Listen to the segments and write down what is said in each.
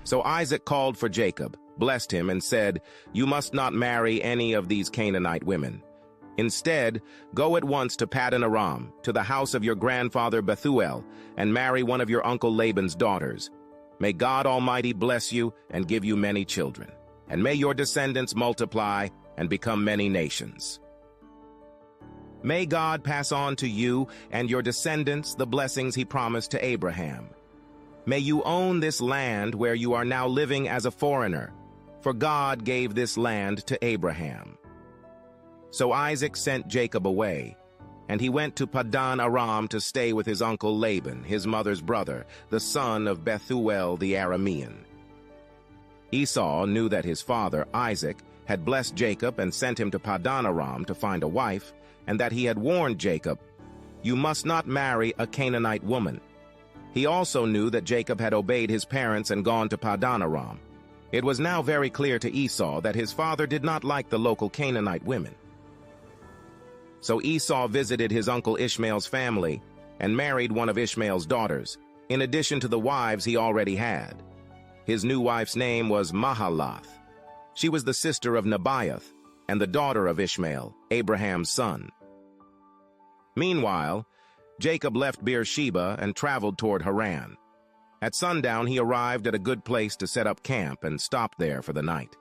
So Isaac called for Jacob, blessed him, and said, "You must not marry any of these Canaanite women. Instead, go at once to Paddan Aram, to the house of your grandfather Bethuel, and marry one of your uncle Laban's daughters. May God Almighty bless you and give you many children, and may your descendants multiply and become many nations. May God pass on to you and your descendants the blessings he promised to Abraham. May you own this land where you are now living as a foreigner, for God gave this land to Abraham." So Isaac sent Jacob away, and he went to Paddan Aram to stay with his uncle Laban, his mother's brother, the son of Bethuel the Aramean. Esau knew that his father, Isaac, had blessed Jacob and sent him to Paddan Aram to find a wife, and that he had warned Jacob, "You must not marry a Canaanite woman." He also knew that Jacob had obeyed his parents and gone to Paddan Aram. It was now very clear to Esau that his father did not like the local Canaanite women. So Esau visited his uncle Ishmael's family and married one of Ishmael's daughters, in addition to the wives he already had. His new wife's name was Mahalath. She was the sister of Nebaioth and the daughter of Ishmael, Abraham's son. Meanwhile, Jacob left Beersheba and traveled toward Haran. At sundown, he arrived at a good place to set up camp and stopped there for the night.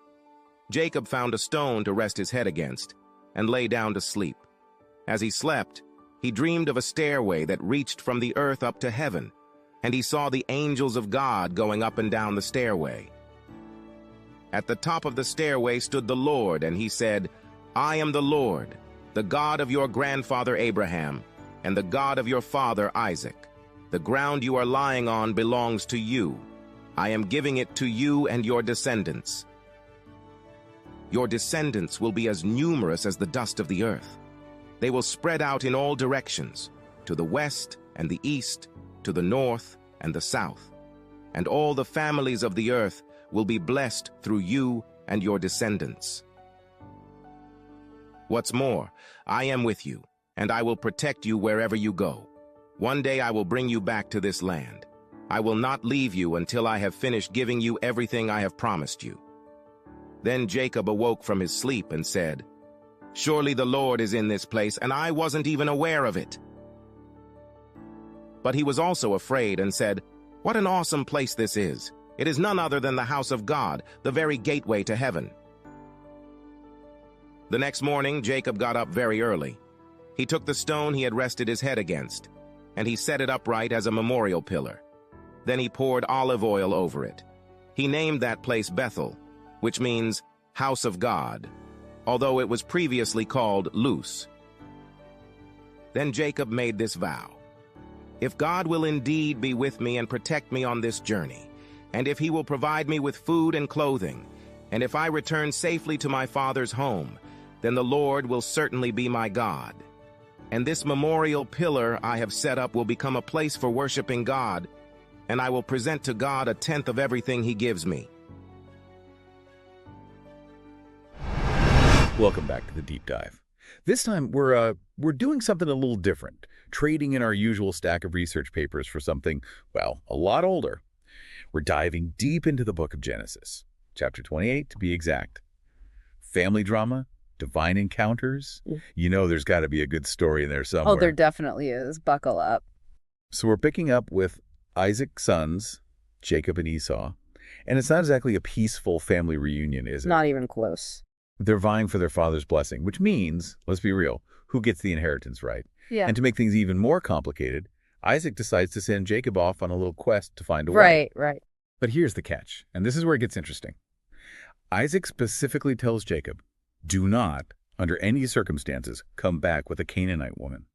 Jacob found a stone to rest his head against and lay down to sleep. As he slept, he dreamed of a stairway that reached from the earth up to heaven, and he saw the angels of God going up and down the stairway. At the top of the stairway stood the Lord, and he said, "I am the Lord, the God of your grandfather Abraham, and the God of your father Isaac. The ground you are lying on belongs to you. I am giving it to you and your descendants. Your descendants will be as numerous as the dust of the earth. They will spread out in all directions, to the west and the east, to the north and the south. And all the families of the earth will be blessed through you and your descendants. What's more, I am with you, and I will protect you wherever you go. One day I will bring you back to this land. I will not leave you until I have finished giving you everything I have promised you." Then Jacob awoke from his sleep and said, "Surely the Lord is in this place, and I wasn't even aware of it." But he was also afraid and said, "What an awesome place this is! It is none other than the house of God, the very gateway to heaven." The next morning, Jacob got up very early. He took the stone he had rested his head against, and he set it upright as a memorial pillar. Then he poured olive oil over it. He named that place Bethel, which means house of God, although it was previously called Luz. Then Jacob made this vow: "If God will indeed be with me and protect me on this journey, and if he will provide me with food and clothing, and if I return safely to my father's home, then the Lord will certainly be my God. And this memorial pillar I have set up will become a place for worshiping God, and I will present to God a tenth of everything he gives me." Welcome back to the Deep Dive. This time we're doing something a little different, trading in our usual stack of research papers for something, well, a lot older. We're diving deep into the book of Genesis, chapter 28 to be exact. Family drama, divine encounters. You know there's got to be a good story in there somewhere. Oh, there definitely is. Buckle up. So we're picking up with Isaac's sons, Jacob and Esau, and it's not exactly a peaceful family reunion, is it? Not even close. They're vying for their father's blessing, which means, let's be real, who gets the inheritance, right? Yeah. And to make things even more complicated, Isaac decides to send Jacob off on a little quest to find a wife. Right, right. But here's the catch, and this is where it gets interesting. Isaac specifically tells Jacob, do not, under any circumstances, come back with a Canaanite woman.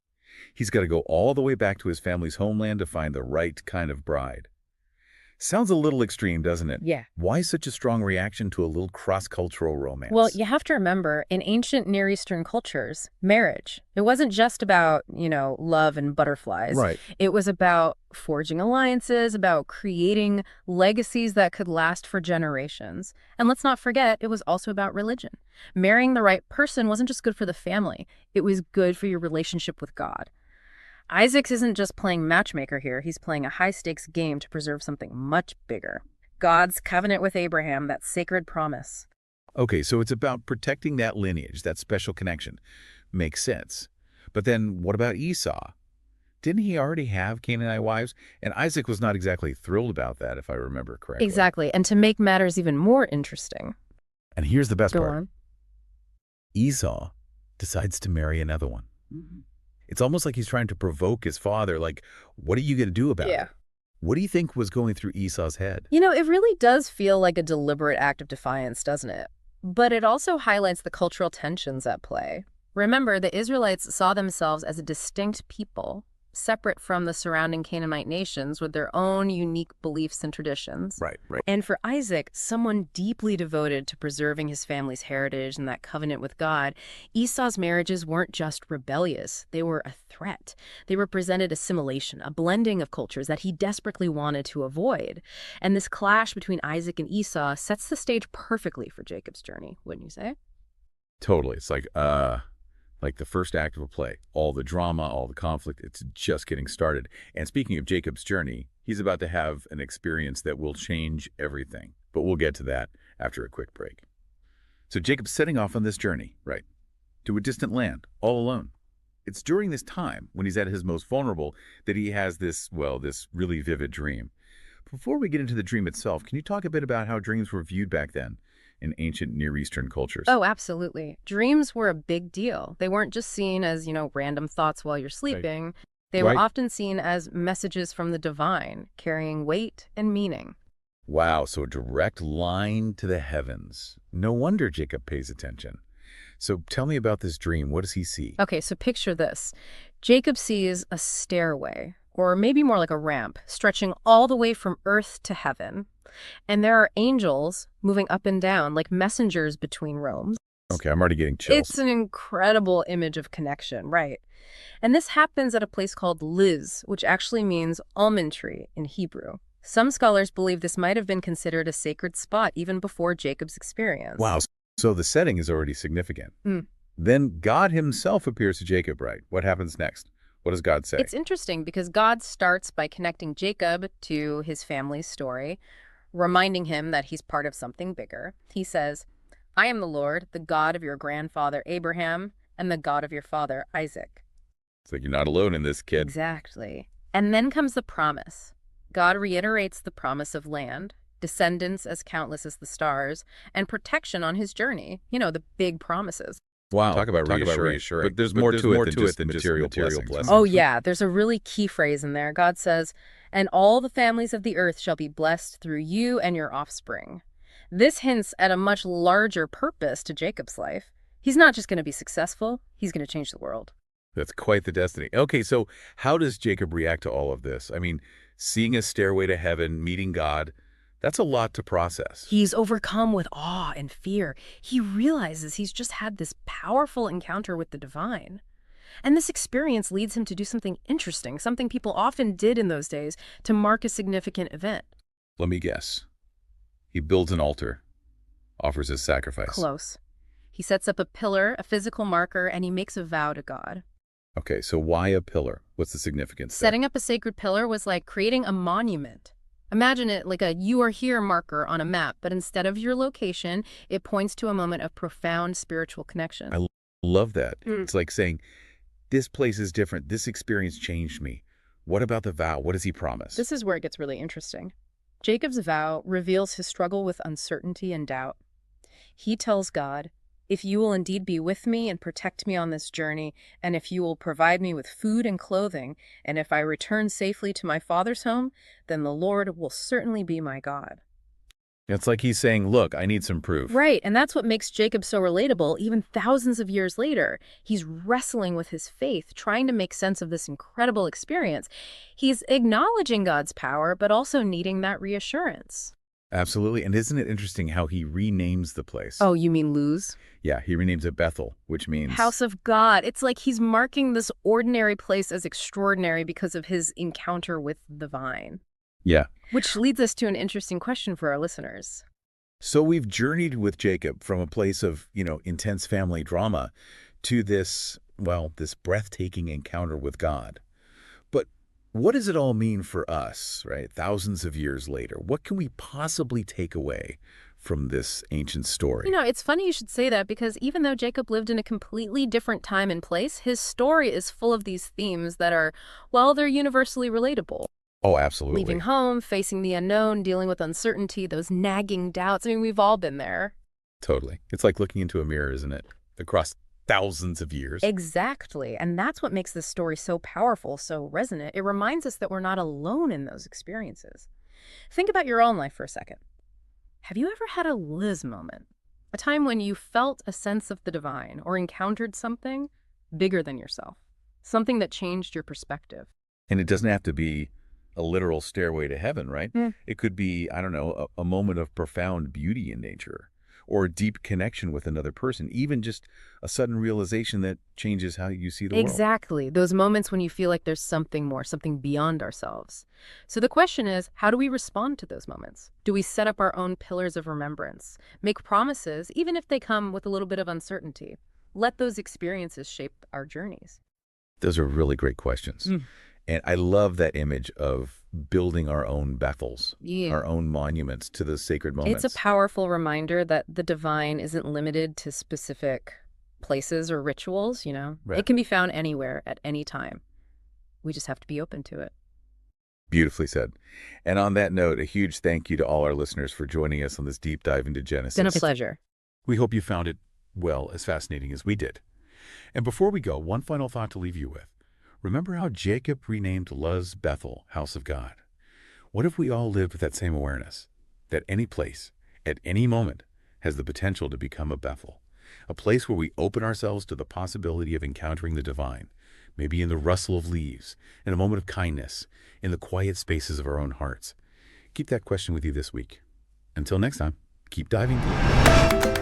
He's got to go all the way back to his family's homeland to find the right kind of bride. Sounds a little extreme, doesn't it? Yeah. Why such a strong reaction to a little cross-cultural romance? Well, you have to remember, in ancient Near Eastern cultures, marriage, it wasn't just about, love and butterflies. Right. It was about forging alliances, about creating legacies that could last for generations. And let's not forget, it was also about religion. Marrying the right person wasn't just good for the family. It was good for your relationship with God. Isaac isn't just playing matchmaker here. He's playing a high-stakes game to preserve something much bigger: God's covenant with Abraham, that sacred promise. Okay, so it's about protecting that lineage, that special connection. Makes sense. But then what about Esau? Didn't he already have Canaanite wives? And Isaac was not exactly thrilled about that, if I remember correctly. Exactly. And to make matters even more interesting. And here's the best Go part. on. Esau decides to marry another one. It's almost like he's trying to provoke his father, like, what are you going to do about it? What do you think was going through Esau's head? You know, it really does feel like a deliberate act of defiance, doesn't it? But it also highlights the cultural tensions at play. Remember, the Israelites saw themselves as a distinct people, separate from the surrounding Canaanite nations with their own unique beliefs and traditions. Right. And for Isaac, someone deeply devoted to preserving his family's heritage and that covenant with God, Esau's marriages weren't just rebellious. They were a threat. They represented assimilation, a blending of cultures that he desperately wanted to avoid. And this clash between Isaac and Esau sets the stage perfectly for Jacob's journey, wouldn't you say? Totally. It's like the first act of a play. All the drama, all the conflict, it's just getting started. And speaking of Jacob's journey, he's about to have an experience that will change everything. But we'll get to that after a quick break. So Jacob's setting off on this journey, right, to a distant land, all alone. It's during this time, when he's at his most vulnerable, that he has this really vivid dream. Before we get into the dream itself, can you talk a bit about how dreams were viewed back then in ancient Near Eastern cultures? Oh, absolutely. Dreams were a big deal. They weren't just seen as, random thoughts while you're sleeping. Right. They were often seen as messages from the divine, carrying weight and meaning. Wow, so a direct line to the heavens. No wonder Jacob pays attention. So tell me about this dream. What does he see? Okay, so picture this. Jacob sees a stairway, or maybe more like a ramp, stretching all the way from earth to heaven. And there are angels moving up and down like messengers between realms. Okay, I'm already getting chills. It's an incredible image of connection, right? And this happens at a place called Liz, which actually means almond tree in Hebrew. Some scholars believe this might have been considered a sacred spot even before Jacob's experience. Wow, so the setting is already significant. Then God himself appears to Jacob, right? What happens next? What does God say? It's interesting because God starts by connecting Jacob to his family's story, reminding him that he's part of something bigger. He says, I am the Lord, the God of your grandfather Abraham, and the God of your father Isaac. It's like you're not alone in this, kid. Exactly. And then comes the promise. God reiterates the promise of land, descendants as countless as the stars, and protection on his journey. The big promises. Wow. Talk about reassuring. But there's more to it than just material blessings. Oh, yeah. There's a really key phrase in there. God says, and all the families of the earth shall be blessed through you and your offspring. This hints at a much larger purpose to Jacob's life. He's not just going to be successful, he's going to change the world. That's quite the destiny. Okay, so how does Jacob react to all of this? I mean, seeing a stairway to heaven, meeting God, that's a lot to process. He's overcome with awe and fear. He realizes he's just had this powerful encounter with the divine. And this experience leads him to do something interesting, something people often did in those days to mark a significant event. Let me guess. He builds an altar, offers his sacrifice. Close. He sets up a pillar, a physical marker, and he makes a vow to God. Okay, so why a pillar? What's the significance there? Setting up a sacred pillar was like creating a monument. Imagine it like a "you are here" marker on a map, but instead of your location, it points to a moment of profound spiritual connection. I love that. It's like saying, this place is different. This experience changed me. What about the vow? What does he promise? This is where it gets really interesting. Jacob's vow reveals his struggle with uncertainty and doubt. He tells God, if you will indeed be with me and protect me on this journey, and if you will provide me with food and clothing, and if I return safely to my father's home, then the Lord will certainly be my God. It's like he's saying, look, I need some proof. Right, and that's what makes Jacob so relatable, even thousands of years later. He's wrestling with his faith, trying to make sense of this incredible experience. He's acknowledging God's power, but also needing that reassurance. Absolutely. And isn't it interesting how he renames the place? Oh, you mean Luz? Yeah, he renames it Bethel, which means House of God. It's like he's marking this ordinary place as extraordinary because of his encounter with the vine. Yeah. Which leads us to an interesting question for our listeners. So we've journeyed with Jacob from a place of, intense family drama to this breathtaking encounter with God. But What does it all mean for us, right? Thousands of years later, what can we possibly take away from this ancient story? It's funny you should say that because even though Jacob lived in a completely different time and place, his story is full of these themes that are, well, they're universally relatable. Oh, absolutely. Leaving home, facing the unknown, dealing with uncertainty, those nagging doubts. I mean, we've all been there. Totally. It's like looking into a mirror, isn't it? Across thousands of years. Exactly. And that's what makes this story so powerful, so resonant. It reminds us that we're not alone in those experiences. Think about your own life for a second. Have you ever had a Liz moment? A time when you felt a sense of the divine or encountered something bigger than yourself? Something that changed your perspective? And it doesn't have to be a literal stairway to heaven, right? It could be, I don't know, a moment of profound beauty in nature or a deep connection with another person, even just a sudden realization that changes how you see the world. Exactly. Those moments when you feel like there's something more, something beyond ourselves. So the question is, how do we respond to those moments? Do we set up our own pillars of remembrance? Make promises, even if they come with a little bit of uncertainty? Let those experiences shape our journeys. Those are really great questions. And I love that image of building our own Bethels, our own monuments to the sacred moments. It's a powerful reminder that the divine isn't limited to specific places or rituals, Right. It can be found anywhere at any time. We just have to be open to it. Beautifully said. And on that note, a huge thank you to all our listeners for joining us on this deep dive into Genesis. It's been a pleasure. We hope you found it, well, as fascinating as we did. And before we go, one final thought to leave you with. Remember how Jacob renamed Luz Bethel, House of God? What if we all lived with that same awareness? That any place, at any moment, has the potential to become a Bethel. A place where we open ourselves to the possibility of encountering the divine, maybe in the rustle of leaves, in a moment of kindness, in the quiet spaces of our own hearts. Keep that question with you this week. Until next time, keep diving deep.